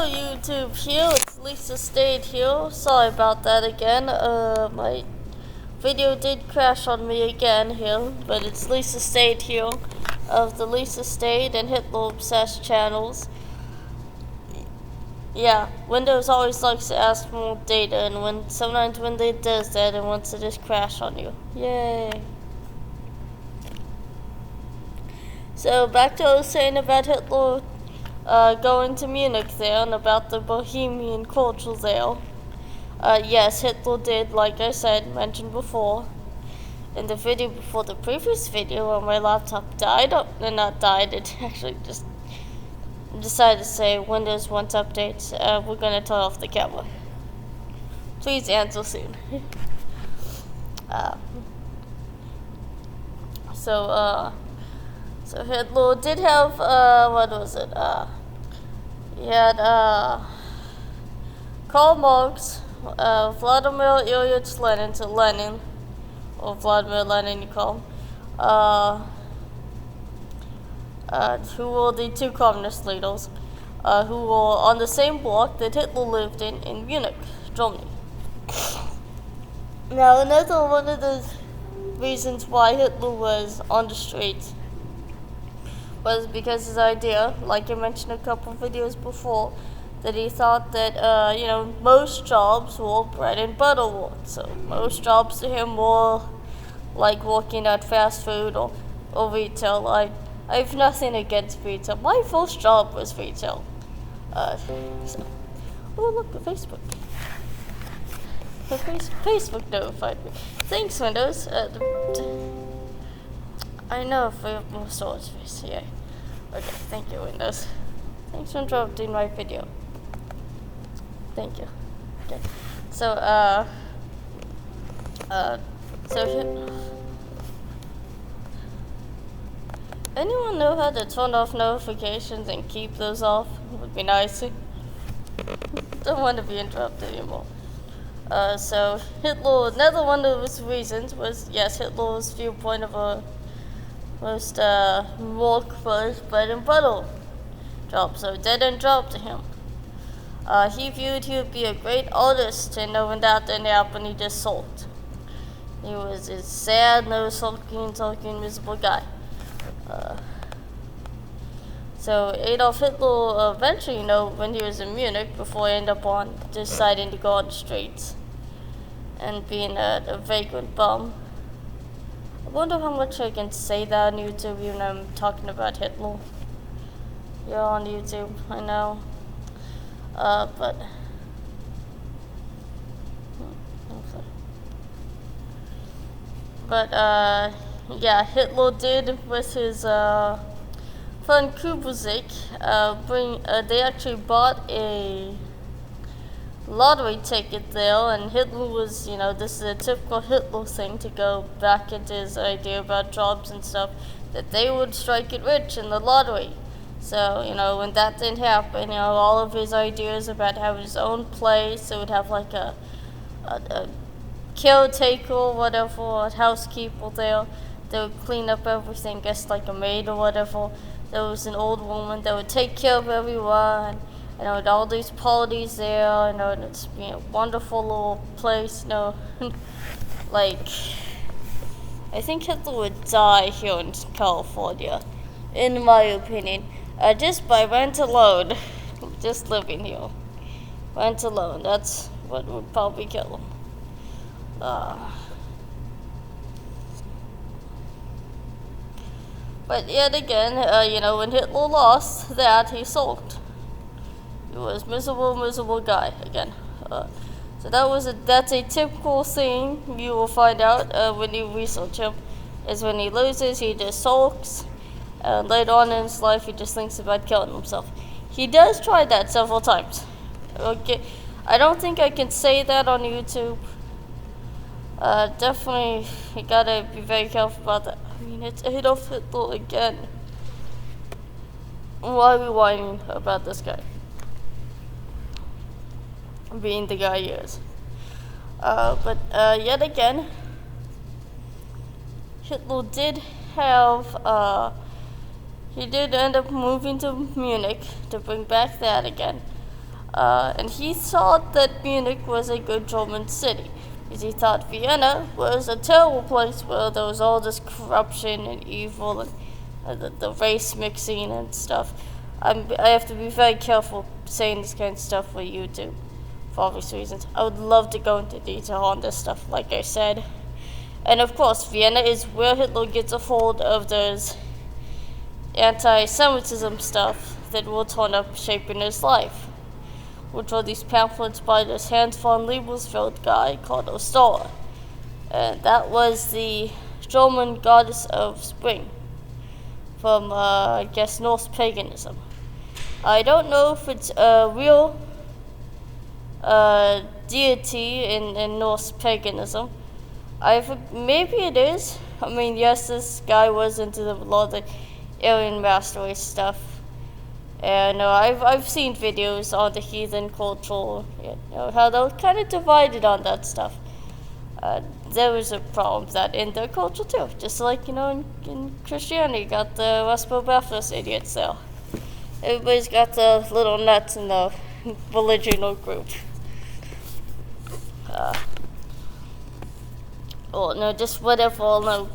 Hello YouTube here, it's Lisa Stayed here. Sorry about that again. My video did crash on me again here, but it's Lisa Stayed here of the Lisa Stayed and Hitler Obsessed channels. Yeah, Windows always likes to ask for more data, and sometimes when it does that, it wants to just crash on you. Yay. So back to what I was saying about Hitler going to Munich there and about the Bohemian culture there. Yes, Hitler did, like I said, mentioned before, in the video before the previous video when my laptop died. Oh, no, not died, it actually just decided to say Windows wants updates. We're going to turn off the camera. Please answer soon. So Hitler did have, what was it? He had Karl Marx, Vladimir Ilyich Lenin, to Lenin, or Vladimir Lenin you call him, who were the two communist leaders, who were on the same block that Hitler lived in Munich, Germany. Now, another one of the reasons why Hitler was on the streets was because his idea, like I mentioned a couple of videos before, that he thought that, most jobs were bread and butter work. So most jobs to him were like working at fast food or retail. I have nothing against retail. My first job was retail. Oh, look, the Facebook. Facebook notified me. Thanks, Windows. I know if we have more storage space. Yeah. Okay, thank you, Windows. Thanks for interrupting my video. Thank you. Okay. So anyone know how to turn off notifications and keep those off? Would be nice. Don't want to be interrupted anymore. So Hitler, another one of his reasons was, yes, Hitler's viewpoint of a most work was bread and butter job, so dead end job to him. He viewed he would be a great artist, and when that didn't happen, he just sulked. He was a sad, sulking, miserable guy. So Adolf Hitler eventually, when he was in Munich, before he ended up deciding to go on the streets and being a vagrant bum. I wonder how much I can say that on YouTube even though I'm talking about Hitler. You're on YouTube, I know. Yeah, Hitler did with his friend Kubuzik they actually bought a lottery ticket there, and Hitler was, this is a typical Hitler thing to go back into his idea about jobs and stuff, that they would strike it rich in the lottery. So, when that didn't happen, all of his ideas about having his own place, it would have like a caretaker or whatever, a housekeeper there, that would clean up everything, guess like a maid or whatever. There was an old woman that would take care of everyone. With all these parties there, and it's a wonderful little place, like, I think Hitler would die here in California, in my opinion, just by rent alone, just living here, rent alone, that's what would probably kill him. But yet again, when Hitler lost that, he sulked. He was miserable guy again. So that's a typical thing you will find out when you research him. Is when he loses, he just sulks, and later on in his life, he just thinks about killing himself. He does try that several times. Okay, I don't think I can say that on YouTube. Definitely, you gotta be very careful about that. I mean, it's Adolf Hitler again. Why are we whining about this guy being the guy he is? But yet again, Hitler did have, he did end up moving to Munich to bring back that again. And he thought that Munich was a good German city, because he thought Vienna was a terrible place where there was all this corruption and evil and the race mixing and stuff. I have to be very careful saying this kind of stuff for YouTube, for obvious reasons. I would love to go into detail on this stuff, like I said. And of course, Vienna is where Hitler gets a hold of those anti-Semitism stuff that will turn up shaping his life, which were these pamphlets by this Hans von Liebelsfeld guy called Ostoa. And that was the German goddess of spring from, I guess, Norse paganism. I don't know if it's a real deity in Norse paganism. Maybe it is. I mean, yes, this guy was into a lot of the alien master race stuff. And I've seen videos on the heathen culture, how they're kind of divided on that stuff. There was a problem with that in their culture too, just like, in Christianity, you got the Westboro Baptist idiots there. Everybody's got the little nuts in the religion or group. Or just whatever,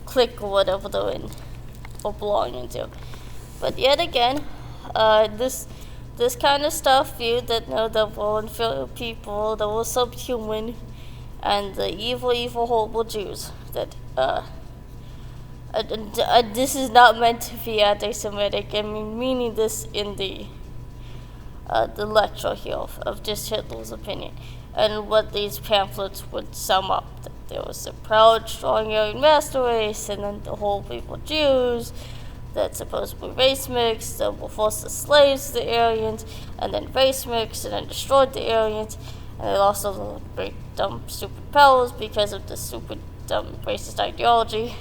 clique or whatever they're in or belonging to. But yet again, this kind of stuff viewed that there were inferior people, there were subhuman, and the evil, horrible Jews. That this is not meant to be anti-Semitic. I mean, meaning this in the lecture here of just Hitler's opinion, and what these pamphlets would sum up. That there was a proud, strong Aryan master race, and then the whole people Jews that supposedly race mixed, that were forced as slaves to the Aryans, and then race mixed, and then destroyed the Aryans, and they lost all the great, dumb, stupid powers because of the stupid, dumb, racist ideology.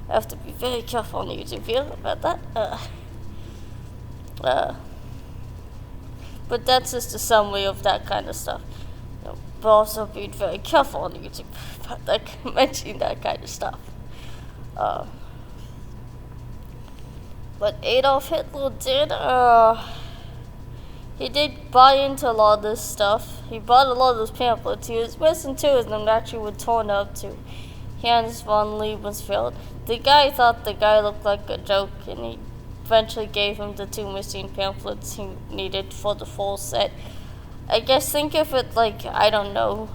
I have to be very careful on the YouTube here about that. But that's just a summary of that kind of stuff. But also be very careful on YouTube about mentioning that kind of stuff. But Adolf Hitler he did buy into a lot of this stuff. He bought a lot of those pamphlets. He was missing two of them that actually would turn up to Hans von Liebelsfeld. The guy thought the guy looked like a joke, and he eventually gave him the two missing pamphlets he needed for the full set. I guess think of it like, I don't know,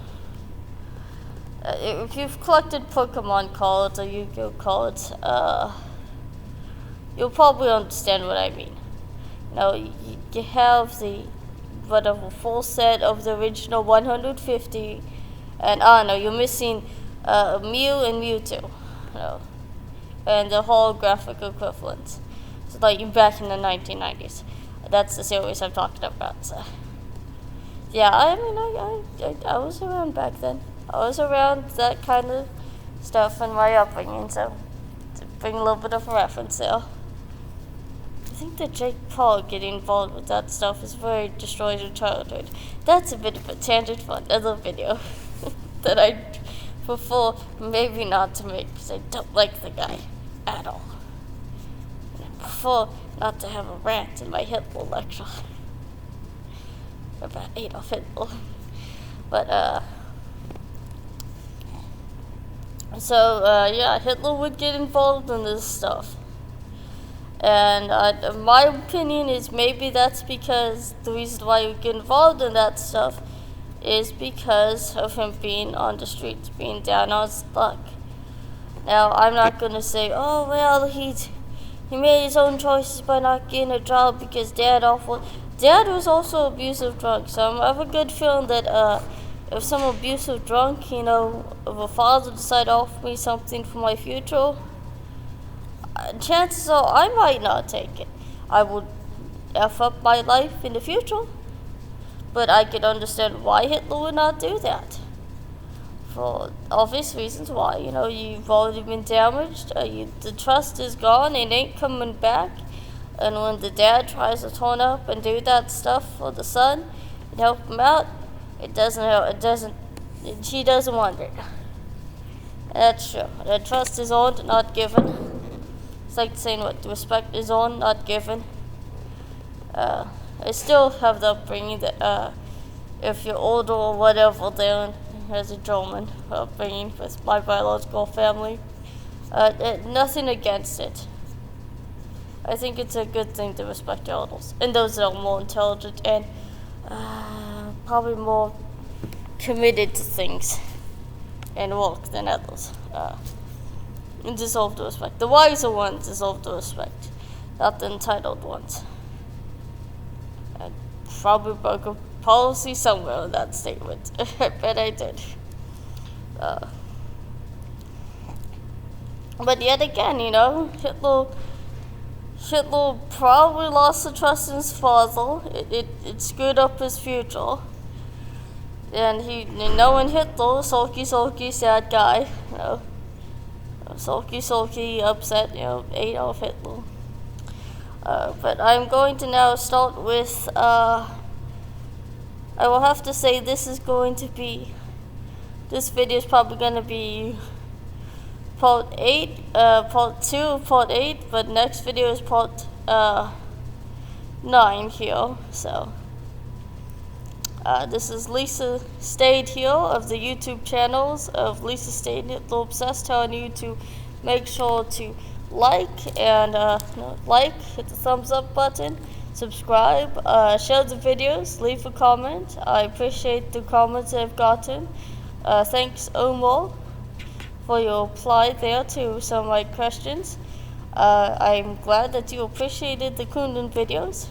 if you've collected Pokemon cards or Yu-Gi-Oh cards, you'll probably understand what I mean. You have the full set of the original 150, and you're missing Mew and Mewtwo, and the holographic equivalents. So like back in the 1990s. That's the series I'm talking about. So. Yeah, I mean, I was around back then. I was around that kind of stuff in my upbringing, so to bring a little bit of a reference there. I think that Jake Paul getting involved with that stuff is very destroys your childhood. That's a bit of a tangent for another video that I prefer maybe not to make because I don't like the guy at all. And I prefer not to have a rant in my Hitler lecture about Adolf Hitler. But, Hitler would get involved in this stuff. And my opinion is maybe that's because the reason why he would get involved in that stuff is because of him being on the streets, being down on his luck. Now, I'm not going to say, oh, well, he made his own choices by not getting a job because Dad was also abusive drunk, so I have a good feeling that if some abusive drunk, if a father decided to offer me something for my future, chances are I might not take it. I would F up my life in the future, but I could understand why Hitler would not do that. For obvious reasons why. You've already been damaged, the trust is gone, it ain't coming back. And when the dad tries to turn up and do that stuff for the son and help him out, he doesn't want it. And that's true. The trust is earned, not given. It's like saying what respect is earned, not given. I still have the upbringing that if you're older or whatever, then as a German upbringing with my biological family. Nothing against it. I think it's a good thing to respect elders and those that are more intelligent and probably more committed to things and work than others. And deserve the respect. The wiser ones deserve the respect, not the entitled ones. I probably broke a policy somewhere in that statement. I bet I did. But yet again, Hitler probably lost the trust in his father. It screwed up his future. And knowing Hitler, sulky, sad guy, sulky, upset, Adolf Hitler. But I'm going to now start with, I will have to say this video is probably going to be part 8, part 2, part 8, but next video is part 9 here, so. This is Lisa Stayed here of the YouTube channels of Lisa Stayed Hitler Obsessed, telling you to make sure to like and hit the thumbs up button, subscribe, share the videos, leave a comment. I appreciate the comments I've gotten. Thanks Omar for your reply there to some of my questions. I'm glad that you appreciated the Kundun videos.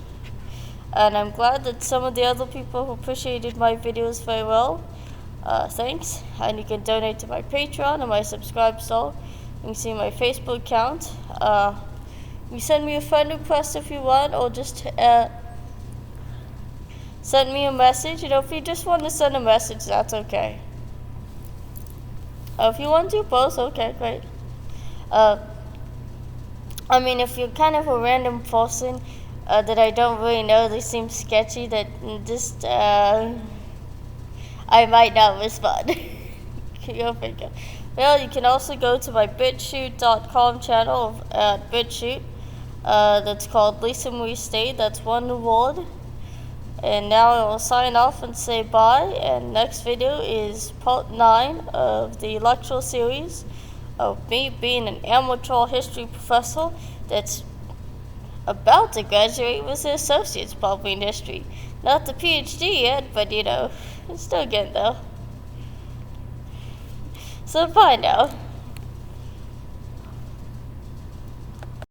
And I'm glad that some of the other people appreciated my videos very well. Thanks. And you can donate to my Patreon and my subscribe store. You can see my Facebook account. You send me a friend request if you want, or just send me a message. If you just want to send a message, that's okay. If you want to, both, okay, great. If you're kind of a random person that I don't really know, they seem sketchy, that just, I might not respond. You'll figure. Well, you can also go to my BitChute.com channel at BitChute. That's called Lisa Marie Stayed. That's one word. And now I will sign off and say bye. And next video is part 9 of the lecture series of me being an amateur history professor that's about to graduate with an associate's probably in history. Not the PhD yet, but it's still getting there. So bye now.